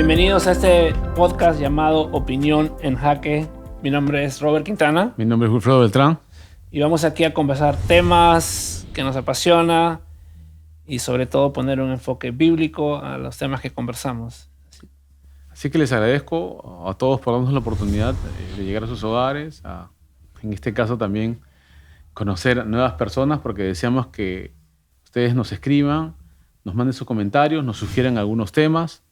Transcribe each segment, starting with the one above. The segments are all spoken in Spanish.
Bienvenidos a este podcast llamado Opinión en Jaque. Mi nombre es Robert Quintana. Mi nombre es Wilfredo Beltrán. Y vamos aquí a conversar temas que nos apasiona y sobre todo poner un enfoque bíblico a los temas que conversamos. Así que les agradezco a todos por darnos la oportunidad de llegar a sus hogares, en este caso también conocer nuevas personas, porque deseamos que ustedes nos escriban, nos manden sus comentarios, nos sugieran algunos temas,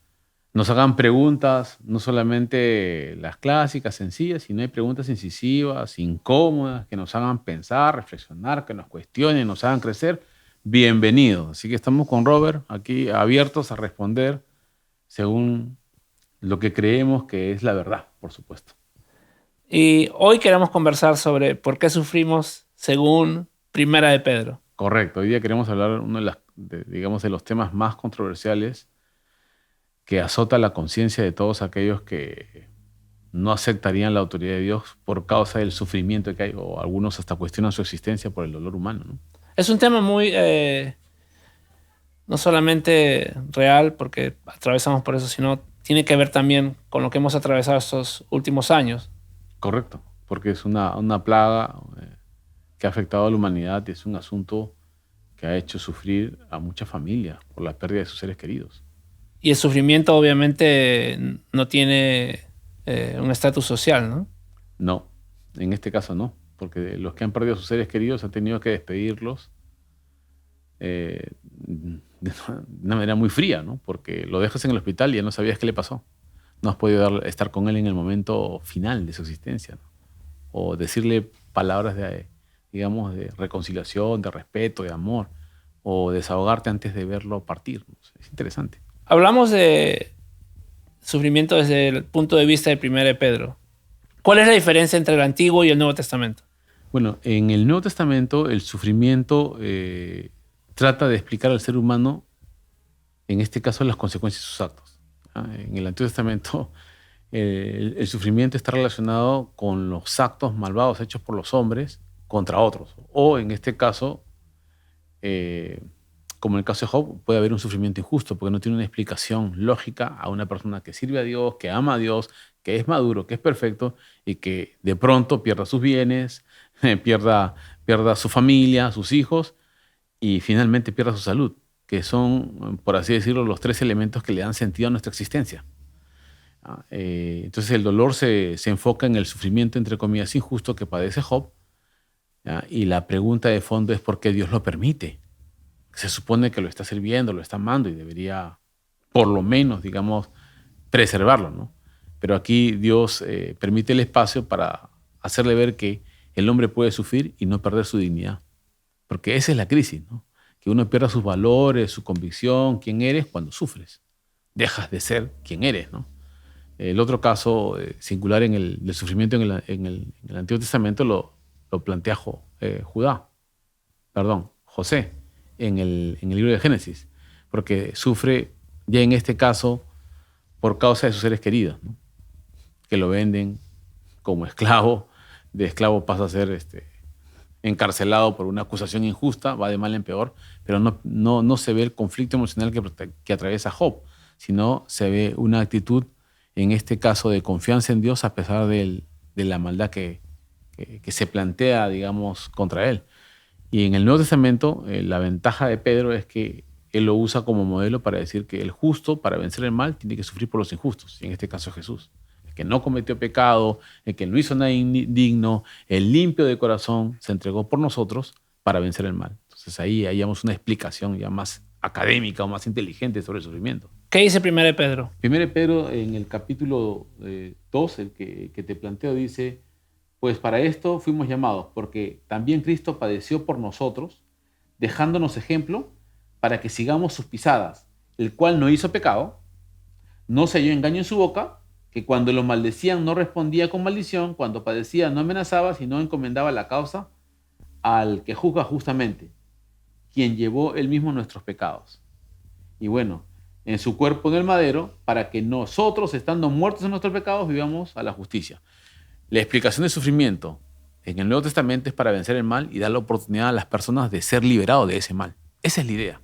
nos hagan preguntas, no solamente las clásicas, sencillas, sino hay preguntas incisivas, incómodas, que nos hagan pensar, reflexionar, que nos cuestionen, nos hagan crecer. Bienvenidos. Así que estamos con Robert aquí abiertos a responder según lo que creemos que es la verdad, por supuesto. Y hoy queremos conversar sobre por qué sufrimos según Primera de Pedro. Correcto. Hoy día queremos hablar de los temas más controversiales que azota la conciencia de todos aquellos que no aceptarían la autoridad de Dios por causa del sufrimiento que hay, o algunos hasta cuestionan su existencia por el dolor humano, ¿no? Es un tema muy, no solamente real, porque atravesamos por eso, sino tiene que ver también con lo que hemos atravesado estos últimos años. Correcto, porque es una plaga que ha afectado a la humanidad y es un asunto que ha hecho sufrir a muchas familias por la pérdida de sus seres queridos. Y el sufrimiento obviamente no tiene un estatus social, ¿no? No, en este caso no, porque los que han perdido a sus seres queridos han tenido que despedirlos de una manera muy fría, ¿no? Porque lo dejas en el hospital y ya no sabías qué le pasó. No has podido estar con él en el momento final de su existencia, ¿no? O decirle palabras de reconciliación, de respeto, de amor, o desahogarte antes de verlo partir, ¿no? Es interesante. Hablamos de sufrimiento desde el punto de vista de Primera de Pedro. ¿Cuál es la diferencia entre el Antiguo y el Nuevo Testamento? Bueno, en el Nuevo Testamento el sufrimiento trata de explicar al ser humano, en este caso, las consecuencias de sus actos. En el Antiguo Testamento el sufrimiento está relacionado con los actos malvados hechos por los hombres contra otros. O en este caso, como en el caso de Job, puede haber un sufrimiento injusto porque no tiene una explicación lógica a una persona que sirve a Dios, que ama a Dios, que es maduro, que es perfecto y que de pronto pierda sus bienes, pierda su familia, sus hijos y finalmente pierda su salud, que son, por así decirlo, los tres elementos que le dan sentido a nuestra existencia. Entonces el dolor se enfoca en el sufrimiento, entre comillas, injusto que padece Job, y la pregunta de fondo es por qué Dios lo permite. Se supone que lo está sirviendo, lo está amando y debería, por lo menos, preservarlo, ¿no? Pero aquí Dios permite el espacio para hacerle ver que el hombre puede sufrir y no perder su dignidad. Porque esa es la crisis, ¿no? Que uno pierda sus valores, su convicción, quién eres cuando sufres. Dejas de ser quien eres, ¿no? El otro caso singular del sufrimiento en el Antiguo Testamento lo plantea José en el libro de Génesis, porque sufre ya en este caso por causa de sus seres queridos, ¿no? Que lo venden como esclavo, de esclavo pasa a ser encarcelado por una acusación injusta, va de mal en peor, pero no se ve el conflicto emocional que atraviesa Job, sino se ve una actitud, en este caso, de confianza en Dios a pesar de la maldad que se plantea, contra él. Y en el Nuevo Testamento, la ventaja de Pedro es que él lo usa como modelo para decir que el justo, para vencer el mal, tiene que sufrir por los injustos. Y en este caso Jesús, el que no cometió pecado, el que no hizo nada indigno, el limpio de corazón, se entregó por nosotros para vencer el mal. Entonces ahí hayamos una explicación ya más académica o más inteligente sobre el sufrimiento. ¿Qué dice Primera de Pedro? Primera de Pedro, en el capítulo 2, el que te planteo, dice: pues para esto fuimos llamados, porque también Cristo padeció por nosotros, dejándonos ejemplo para que sigamos sus pisadas, el cual no hizo pecado, no se halló engaño en su boca, que cuando lo maldecían no respondía con maldición, cuando padecía no amenazaba, sino encomendaba la causa al que juzga justamente, quien llevó él mismo nuestros pecados. Y bueno, en su cuerpo en el madero, para que nosotros, estando muertos en nuestros pecados, vivamos a la justicia. La explicación del sufrimiento en el Nuevo Testamento es para vencer el mal y dar la oportunidad a las personas de ser liberados de ese mal. Esa es la idea.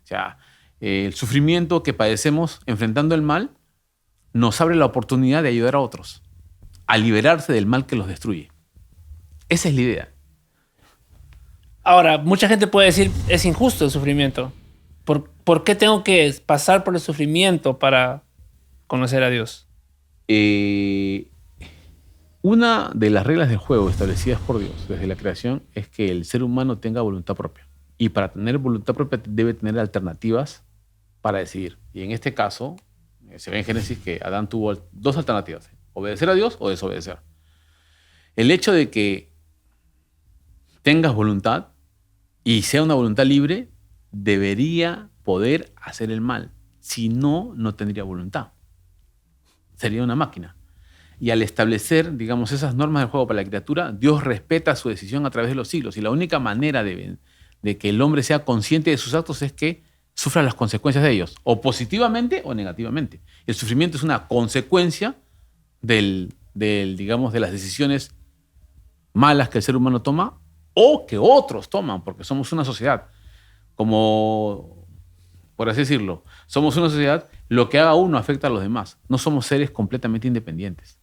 O sea, el sufrimiento que padecemos enfrentando el mal nos abre la oportunidad de ayudar a otros a liberarse del mal que los destruye. Esa es la idea. Ahora, mucha gente puede decir, es injusto el sufrimiento. ¿Por qué tengo que pasar por el sufrimiento para conocer a Dios? Una de las reglas del juego establecidas por Dios desde la creación es que el ser humano tenga voluntad propia. Y para tener voluntad propia debe tener alternativas para decidir. Y en este caso, se ve en Génesis que Adán tuvo dos alternativas: obedecer a Dios o desobedecer. El hecho de que tengas voluntad y sea una voluntad libre debería poder hacer el mal. Si no, no tendría voluntad. Sería una máquina. Y al establecer, digamos, esas normas del juego para la criatura, Dios respeta su decisión a través de los siglos. Y la única manera de que el hombre sea consciente de sus actos es que sufra las consecuencias de ellos, o positivamente o negativamente. El sufrimiento es una consecuencia digamos, de las decisiones malas que el ser humano toma o que otros toman, porque somos una sociedad. Como, por así decirlo, somos una sociedad, lo que haga uno afecta a los demás. No somos seres completamente independientes.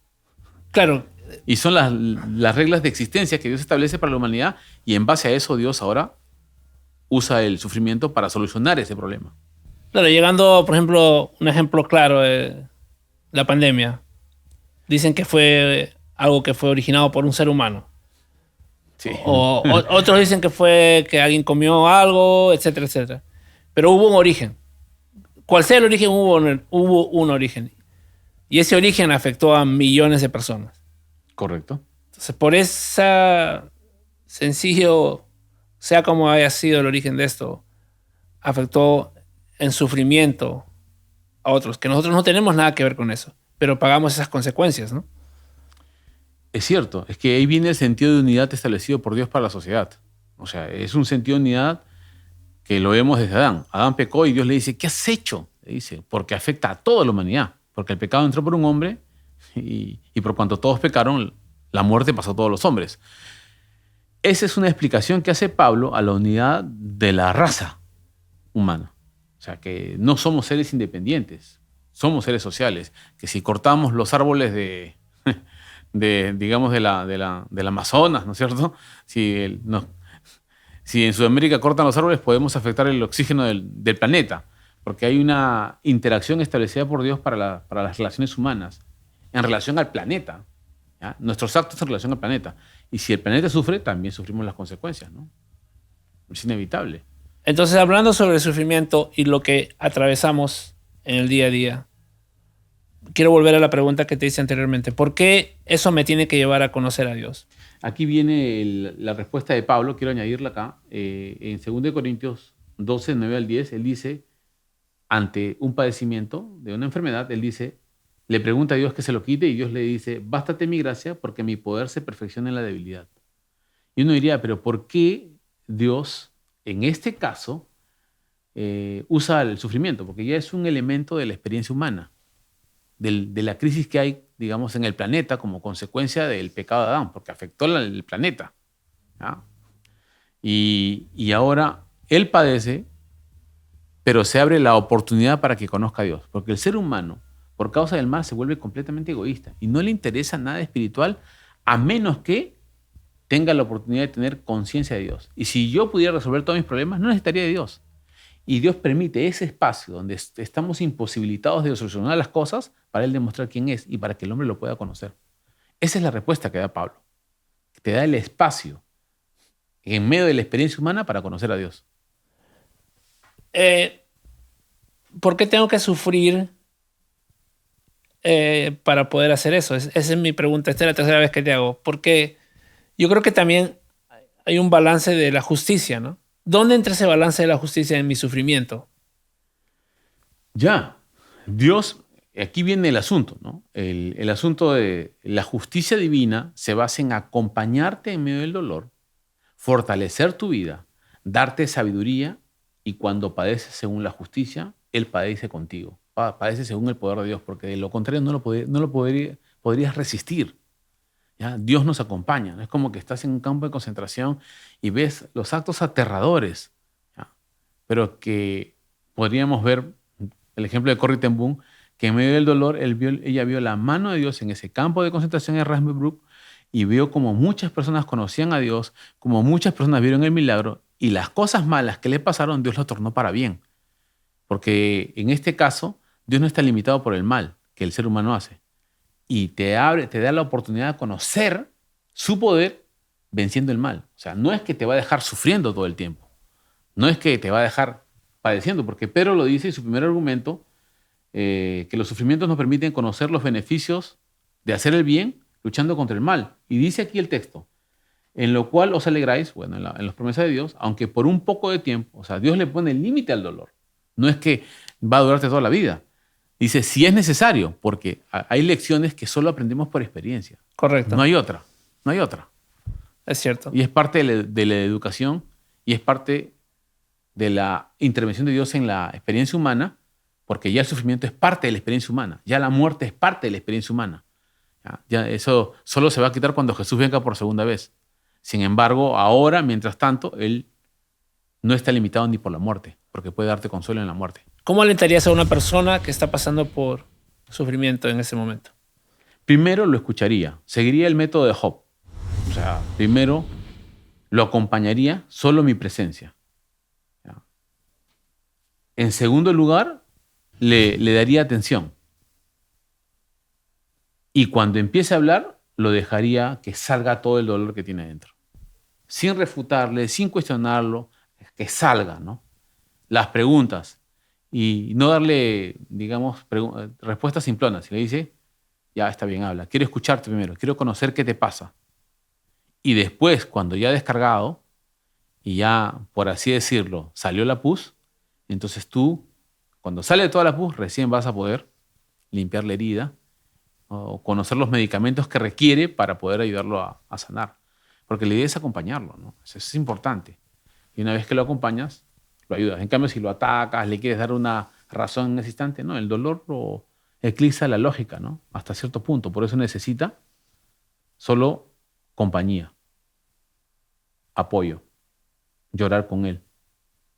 Claro. Y son las reglas de existencia que Dios establece para la humanidad, y en base a eso Dios ahora usa el sufrimiento para solucionar ese problema. Claro, llegando, por ejemplo, un ejemplo claro, la pandemia. Dicen que fue algo que fue originado por un ser humano. Sí. Otros dicen que fue que alguien comió algo, etcétera, etcétera. Pero hubo un origen. Cual sea el origen, hubo un origen. Y ese origen afectó a millones de personas. Correcto. Entonces, por esa sencillo, sea como haya sido el origen de esto, afectó en sufrimiento a otros, que nosotros no tenemos nada que ver con eso, pero pagamos esas consecuencias, ¿no? Es cierto, es que ahí viene el sentido de unidad establecido por Dios para la sociedad. O sea, es un sentido de unidad que lo vemos desde Adán. Adán pecó y Dios le dice, ¿qué has hecho? Le dice, porque afecta a toda la humanidad. Porque el pecado entró por un hombre y por cuanto todos pecaron, la muerte pasó a todos los hombres. Esa es una explicación que hace Pablo a la unidad de la raza humana. O sea, que no somos seres independientes, somos seres sociales. Que si cortamos los árboles digamos, del Amazonas, ¿no es cierto? Si en Sudamérica cortan los árboles, podemos afectar el oxígeno del planeta, porque hay una interacción establecida por Dios para las relaciones humanas en relación al planeta, ¿ya? Nuestros actos en relación al planeta. Y si el planeta sufre, también sufrimos las consecuencias, ¿no? Es inevitable. Entonces, hablando sobre el sufrimiento y lo que atravesamos en el día a día, quiero volver a la pregunta que te hice anteriormente. ¿Por qué eso me tiene que llevar a conocer a Dios? Aquí viene la respuesta de Pablo, quiero añadirla acá. En 2 Corintios 12, 9 al 10, él dice, ante un padecimiento de una enfermedad, él dice, le pregunta a Dios que se lo quite y Dios le dice, bástate mi gracia porque mi poder se perfecciona en la debilidad. Y uno diría, pero ¿por qué Dios, en este caso, usa el sufrimiento? Porque ya es un elemento de la experiencia humana, de la crisis que hay, digamos, en el planeta como consecuencia del pecado de Adán, porque afectó el planeta, ¿ya? Y ahora él padece, pero se abre la oportunidad para que conozca a Dios, porque el ser humano, por causa del mal, se vuelve completamente egoísta y no le interesa nada espiritual a menos que tenga la oportunidad de tener conciencia de Dios. Y si yo pudiera resolver todos mis problemas, no necesitaría de Dios. Y Dios permite ese espacio donde estamos imposibilitados de solucionar las cosas para Él demostrar quién es y para que el hombre lo pueda conocer. Esa es la respuesta que da Pablo. Te da el espacio en medio de la experiencia humana para conocer a Dios. ¿Por qué tengo que sufrir para poder hacer eso? Esa es mi pregunta. Esta es la tercera vez que te hago. Porque yo creo que también hay un balance de la justicia, ¿no? ¿Dónde entra ese balance de la justicia en mi sufrimiento? Ya, Dios, aquí viene el asunto, ¿no? El asunto de la justicia divina se basa en acompañarte en medio del dolor, fortalecer tu vida, darte sabiduría, y cuando padeces según la justicia, Él padece contigo. Padece según el poder de Dios, porque de lo contrario podrías resistir. ¿Ya? Dios nos acompaña. ¿No? Es como que estás en un campo de concentración y ves los actos aterradores, ¿ya? Pero que podríamos ver el ejemplo de Corrie ten Boom, que en medio del dolor ella vio la mano de Dios en ese campo de concentración en Ravensbrück y vio como muchas personas conocían a Dios, como muchas personas vieron el milagro y las cosas malas que le pasaron, Dios lo tornó para bien. Porque en este caso, Dios no está limitado por el mal que el ser humano hace. Y te da la oportunidad de conocer su poder venciendo el mal. O sea, no es que te va a dejar sufriendo todo el tiempo. No es que te va a dejar padeciendo, porque Pedro lo dice en su primer argumento, que los sufrimientos nos permiten conocer los beneficios de hacer el bien luchando contra el mal. Y dice aquí el texto, en lo cual os alegráis, bueno, en las promesas de Dios, aunque por un poco de tiempo. O sea, Dios le pone el límite al dolor. No es que va a durarte toda la vida. Dice, si es necesario, porque hay lecciones que solo aprendemos por experiencia. Correcto. No hay otra. No hay otra. Es cierto. Y es parte de la educación y es parte de la intervención de Dios en la experiencia humana, porque ya el sufrimiento es parte de la experiencia humana. Ya la muerte es parte de la experiencia humana. Ya eso solo se va a quitar cuando Jesús venga por segunda vez. Sin embargo, ahora, mientras tanto, Él no está limitado ni por la muerte, porque puede darte consuelo en la muerte. ¿Cómo alentarías a una persona que está pasando por sufrimiento en ese momento? Primero lo escucharía, seguiría el método de Job. O sea, primero lo acompañaría solo mi presencia. En segundo lugar, le daría atención. Y cuando empiece a hablar, lo dejaría que salga todo el dolor que tiene dentro. Sin refutarle, sin cuestionarlo, que salga, ¿no? Las preguntas. Y no darle, digamos, respuestas simplonas. Si le dice, ya está bien, habla. Quiero escucharte primero, quiero conocer qué te pasa. Y después, cuando ya ha descargado, y ya, por así decirlo, salió la pus, entonces tú, cuando sale toda la pus, recién vas a poder limpiar la herida o conocer los medicamentos que requiere para poder ayudarlo a sanar. Porque la idea es acompañarlo, ¿no? Eso es importante. Y una vez que lo acompañas, lo ayudas. En cambio, si lo atacas, le quieres dar una razón en ese instante, no, el dolor lo eclipsa la lógica, ¿no? Hasta cierto punto. Por eso necesita solo compañía, apoyo, llorar con él,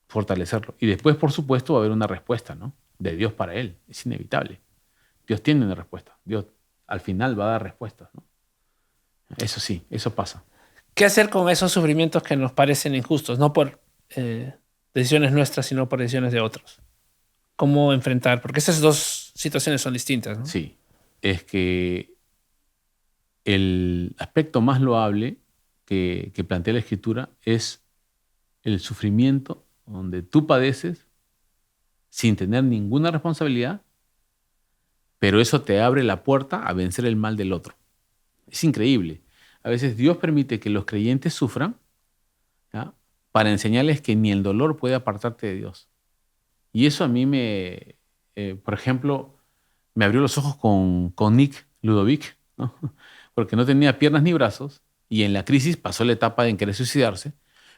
fortalecerlo. Y después, por supuesto, va a haber una respuesta, ¿no? De Dios para él. Es inevitable. Dios tiene una respuesta. Dios al final va a dar respuestas, ¿no? Eso sí, eso pasa. ¿Qué hacer con esos sufrimientos que nos parecen injustos? No por decisiones nuestras, sino por decisiones de otros. ¿Cómo enfrentar? Porque esas dos situaciones son distintas, ¿no? Sí. Es que el aspecto más loable que plantea la Escritura es el sufrimiento donde tú padeces sin tener ninguna responsabilidad, pero eso te abre la puerta a vencer el mal del otro. Es increíble. A veces Dios permite que los creyentes sufran, ¿ya?, para enseñarles que ni el dolor puede apartarte de Dios. Y eso a mí por ejemplo, me abrió los ojos con Nick Ludovic, ¿no? Porque no tenía piernas ni brazos y en la crisis pasó la etapa de querer suicidarse,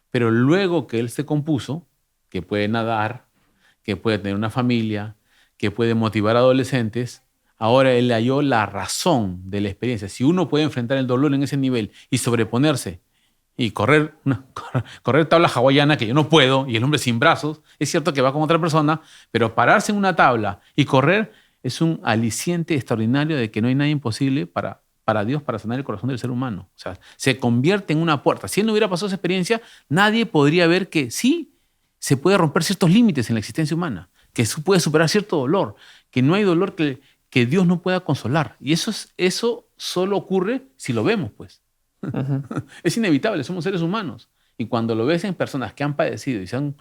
pero luego que él se compuso, que puede nadar, que puede tener una familia, que puede motivar a adolescentes, ahora él halló la razón de la experiencia. Si uno puede enfrentar el dolor en ese nivel y sobreponerse y correr tabla hawaiana, que yo no puedo, y el hombre sin brazos, es cierto que va con otra persona, pero pararse en una tabla y correr es un aliciente extraordinario de que no hay nada imposible para Dios, para sanar el corazón del ser humano. O sea, se convierte en una puerta. Si él no hubiera pasado esa experiencia, nadie podría ver que sí se puede romper ciertos límites en la existencia humana, que se puede superar cierto dolor, que no hay dolor que Dios no pueda consolar. Y eso solo ocurre si lo vemos, pues. Uh-huh. Es inevitable, somos seres humanos. Y cuando lo ves en personas que han padecido y se han,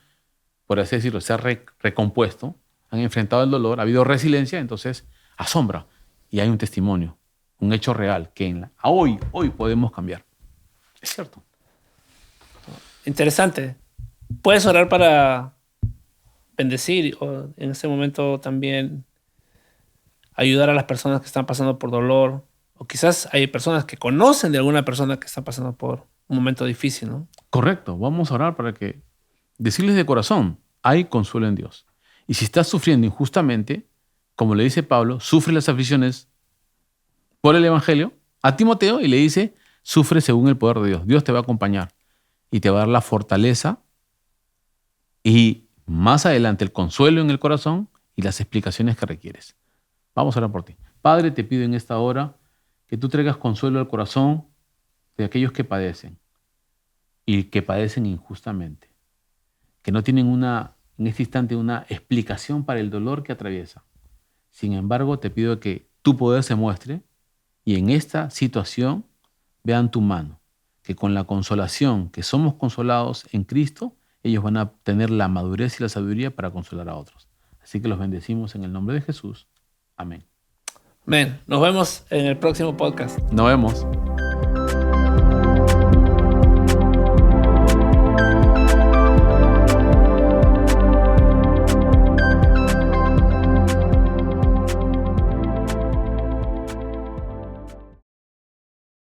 por así decirlo, se han recompuesto, han enfrentado el dolor, ha habido resiliencia, entonces asombra. Y hay un testimonio, un hecho real que hoy podemos cambiar. Es cierto. Interesante. ¿Puedes orar para bendecir o en ese momento también ayudar a las personas que están pasando por dolor? O quizás hay personas que conocen de alguna persona que está pasando por un momento difícil, ¿no? Correcto. Vamos a orar para decirles de corazón, hay consuelo en Dios. Y si estás sufriendo injustamente, como le dice Pablo, sufre las aflicciones por el Evangelio a Timoteo y le dice, sufre según el poder de Dios. Dios te va a acompañar y te va a dar la fortaleza y más adelante el consuelo en el corazón y las explicaciones que requieres. Vamos a orar por ti. Padre, te pido en esta hora que tú traigas consuelo al corazón de aquellos que padecen y que padecen injustamente, que no tienen en este instante una explicación para el dolor que atraviesa. Sin embargo, te pido que tu poder se muestre y en esta situación vean tu mano, que con la consolación que somos consolados en Cristo, ellos van a tener la madurez y la sabiduría para consolar a otros. Así que los bendecimos en el nombre de Jesús. Amén. Nos vemos en el próximo podcast. Nos vemos.